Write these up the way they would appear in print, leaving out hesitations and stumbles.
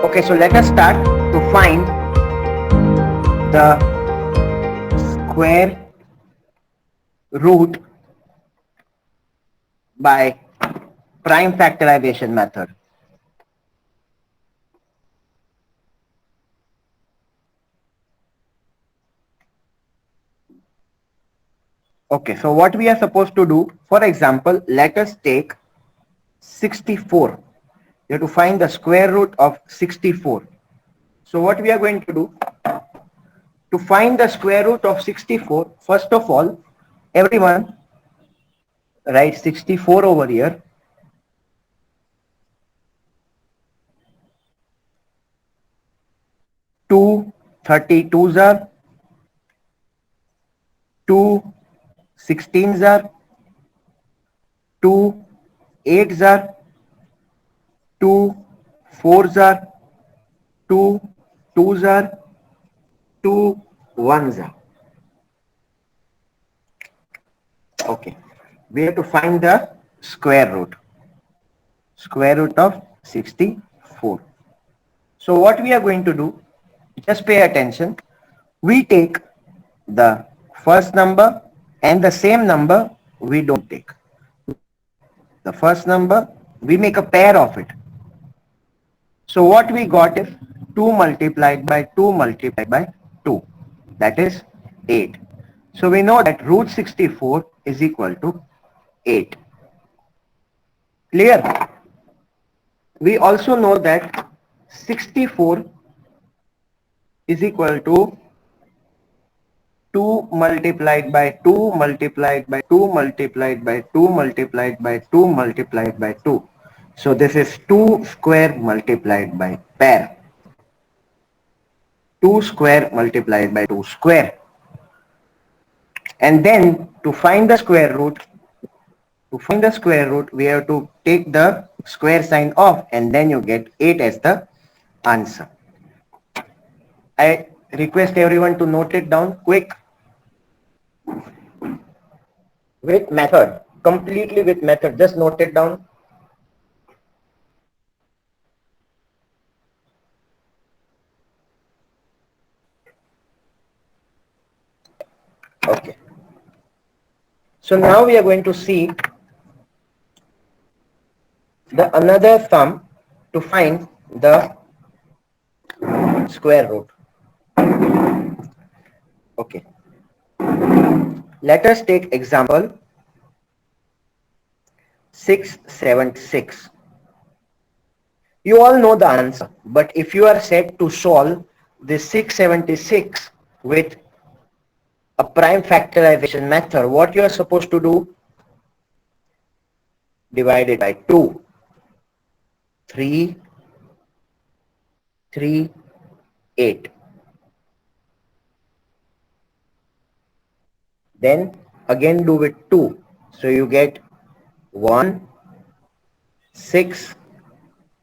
Okay, so let us start to find the square root by prime factorization method. Okay, so what we are supposed to do, for example, let us take 64. You have to find the square root of 64. So what we are going to do, to find the square root of 64, first of all, everyone write 64 over here. Two 32s are, two 16s are, two 8s are, two 4s are, two 2s are, two 1s are. Okay. We have to find the square root. Square root of 64. So what we are going to do, just pay attention. We take the first number and the same number we don't take. The first number, we make a pair of it. So what we got is 2 multiplied by 2 multiplied by 2. That is 8. So we know that root 64 is equal to 8. Clear? We also know that 64 is equal to 2 multiplied by 2 multiplied by 2 multiplied by 2 multiplied by 2 multiplied by 2. So this is 2 square multiplied by pair. 2 square multiplied by 2 square. And then to find the square root, we have to take the square sign off and then you get 8 as the answer. I request everyone to note it down quick. With method, completely with method, just note it down. Okay. So now we are going to see the another sum to find the square root. Okay. Let us take example 676. You all know the answer, but if you are set to solve this 676 with a prime factorization method, what you are supposed to do? Divide it by 2. 3, 3, 8. Then again do with 2. So you get 1, 6,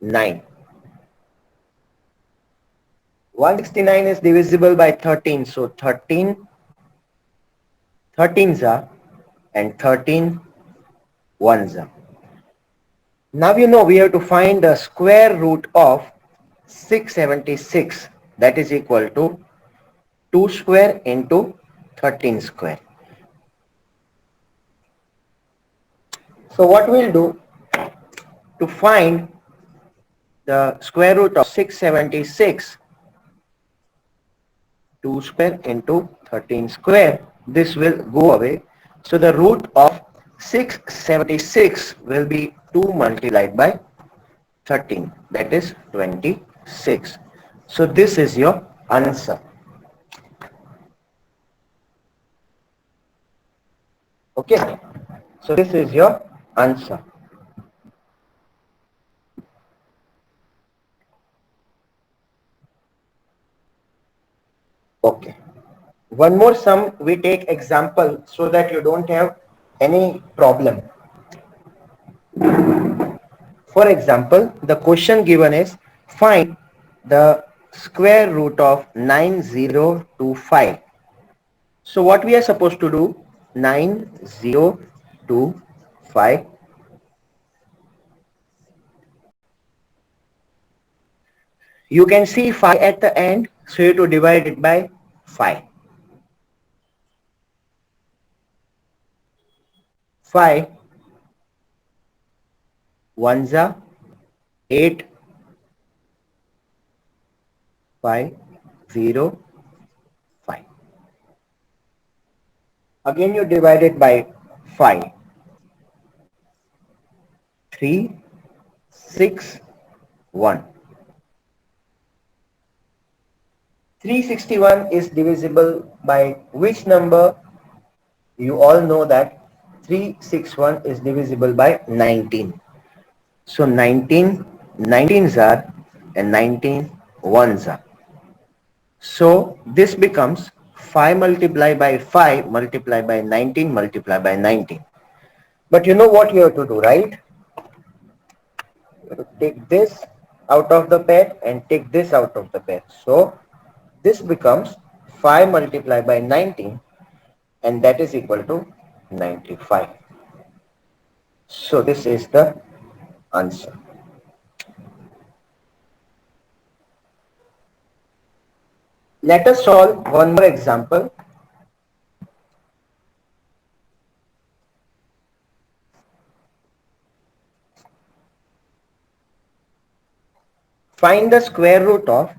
9. 169 is divisible by 13. So 13, 13s are and 13 ones are. Now you know we have to find the square root of 676. That is equal to 2 square into 13 square. So what we'll do to find the square root of 676, 2 square into 13 square, this will go away. So the root of 676 will be 2 multiplied by 13, that is 26. So this is your answer. Okay, so this is your answer. Okay. One more sum, we take example so that you don't have any problem. For example, the question given is find the square root of 9025. So what we are supposed to do? 9025. You can see 5 at the end, so you have to divide it by 5. 5 ones are 8, 5, 0, 5. Again you divide it by 5. 3, 6, 1. 361 is divisible by which number? You all know that 361 is divisible by 19. So 19, 19s are and 19 ones are. So this becomes 5 multiplied by 5 multiplied by 19 multiplied by 19. But you know what you have to do, right? You have to take this out of the pair and take this out of the pair. So this becomes 5 multiplied by 19, and that is equal to 95. So this is the answer. Let us solve one more example. Find the square root of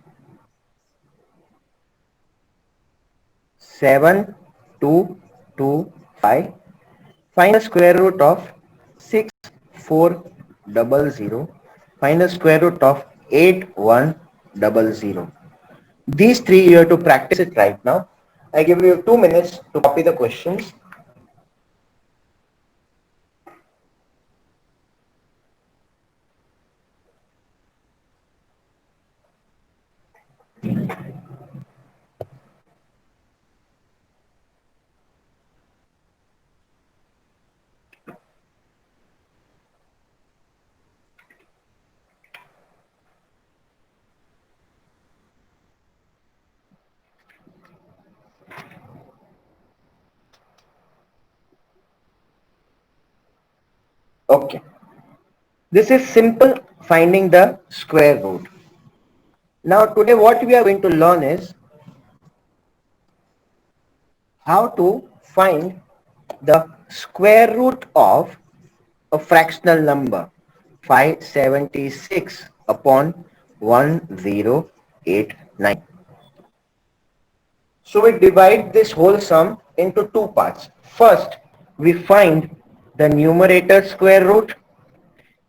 7225. Find the square root of 6400. Find the square root of 8100. These three you have to practice it right now. I give you 2 minutes to copy the questions. Okay. This is simple finding the square root. Now today what we are going to learn is how to find the square root of a fractional number 576 upon 1089. So we divide this whole sum into two parts. First, we find the numerator square root,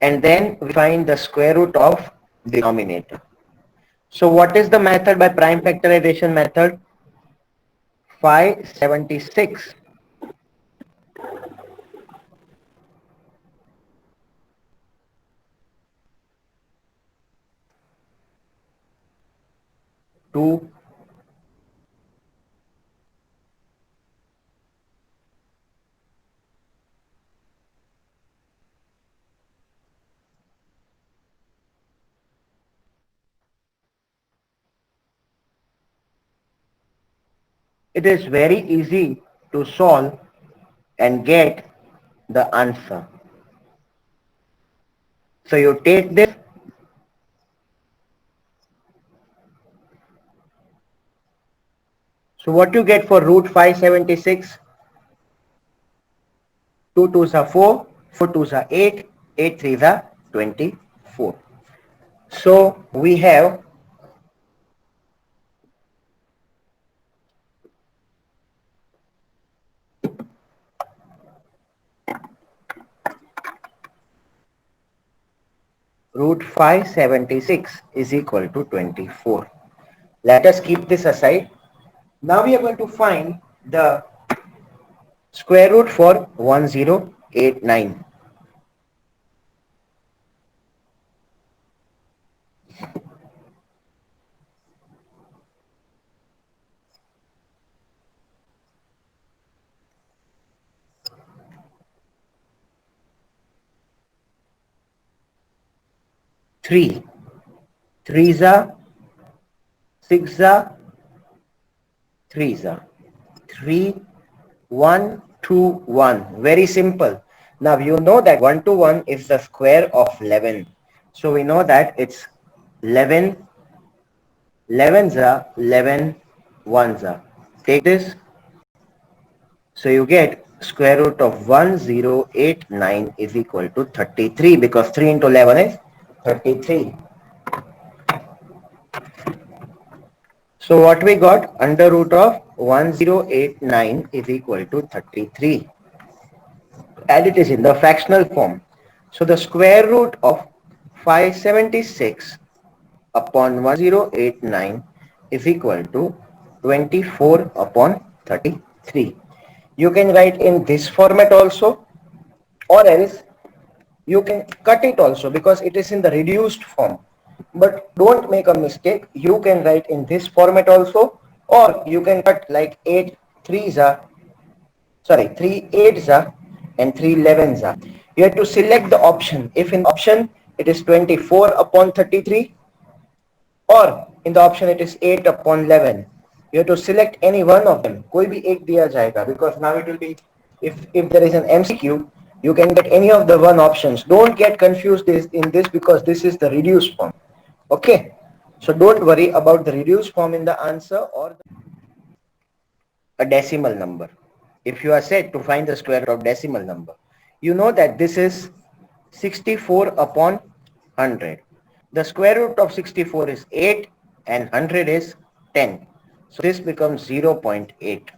and then we find the square root of denominator. So what is the method by prime factorization method? 576 to it is very easy to solve and get the answer. So you take this, so what you get for root 576? 2 twos are 4, 4 twos are 8, 8 threes are 24. So we have root 576 is equal to 24. Let us keep this aside. Now we are going to find the square root for 1089. Three. Threes are, six are, threes are. 3, 1, 2, 1. Very simple. Now you know that 1 to 1 is the square of 11. So we know that it's 11 11s are 11 ones are. Take this. So you get square root of 1089 is equal to 33 because 3 into 11 is 33. So what we got? Under root of 1089 is equal to 33. And it is in the fractional form. So the square root of 576 upon 1089 is equal to 24 upon 33. You can write in this format also, or else you can cut it also because it is in the reduced form. But don't make a mistake. You can write in this format also, or you can cut like 8 threes are, sorry, 3 eights are and 3 elevens are. You have to select the option. If in the option it is 24 upon 33, or in the option it is 8 upon 11, you have to select any one of them. कोई भी एक दिया जाएगा because now it will be, if there is an MCQ, you can get any of the one options. Don't get confused in this because this is the reduced form. Okay, so don't worry about the reduced form in the answer or a decimal number. If you are said to find the square root of decimal number, you know that this is 64 upon 100. The square root of 64 is 8 and 100 is 10. So this becomes 0.8.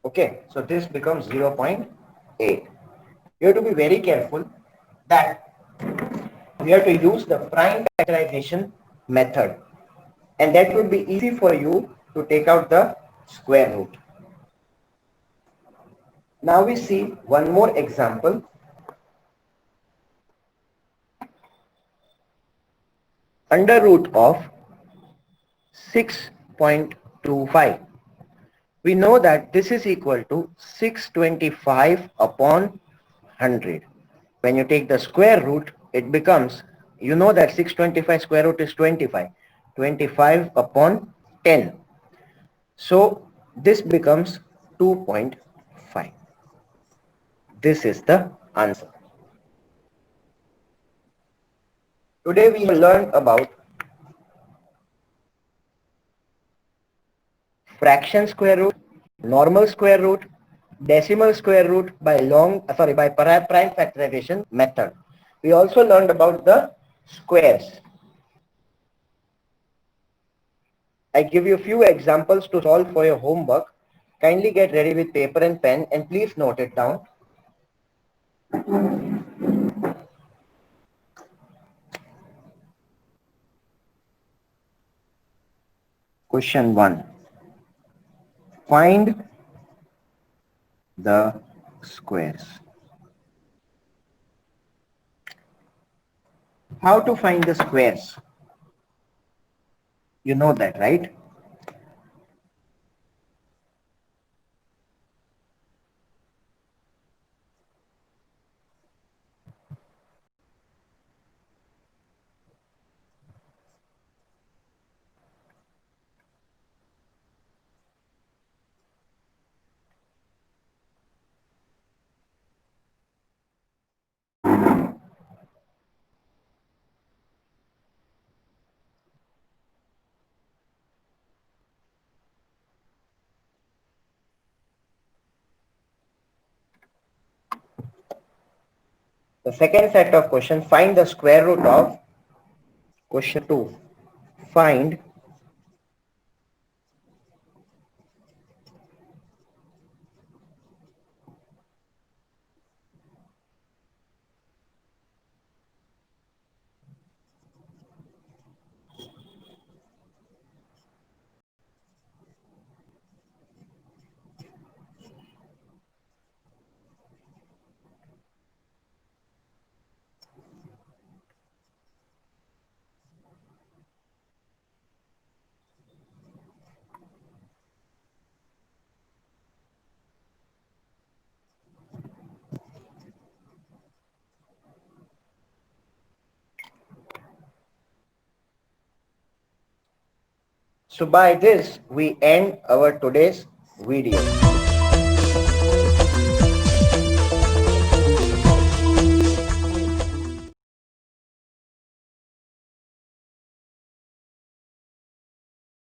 Okay, so this becomes 0.8. You have to be very careful that we have to use the prime factorization method, and that would be easy for you to take out the square root. Now we see one more example. Under root of 6.25. We know that this is equal to 625 upon 100. When you take the square root, it becomes, you know that 625 square root is 25. 25 upon 10. So this becomes 2.5. This is the answer. Today we have learned about fraction square root, normal square root, decimal square root by prime factorization method. We also learned about the squares. I give you a few examples to solve for your homework. Kindly get ready with paper and pen and please note it down. Question 1. Find the squares. How to find the squares? You know that, right? The second set of questions, find the square root of question 2. Find So by this, we end our today's video.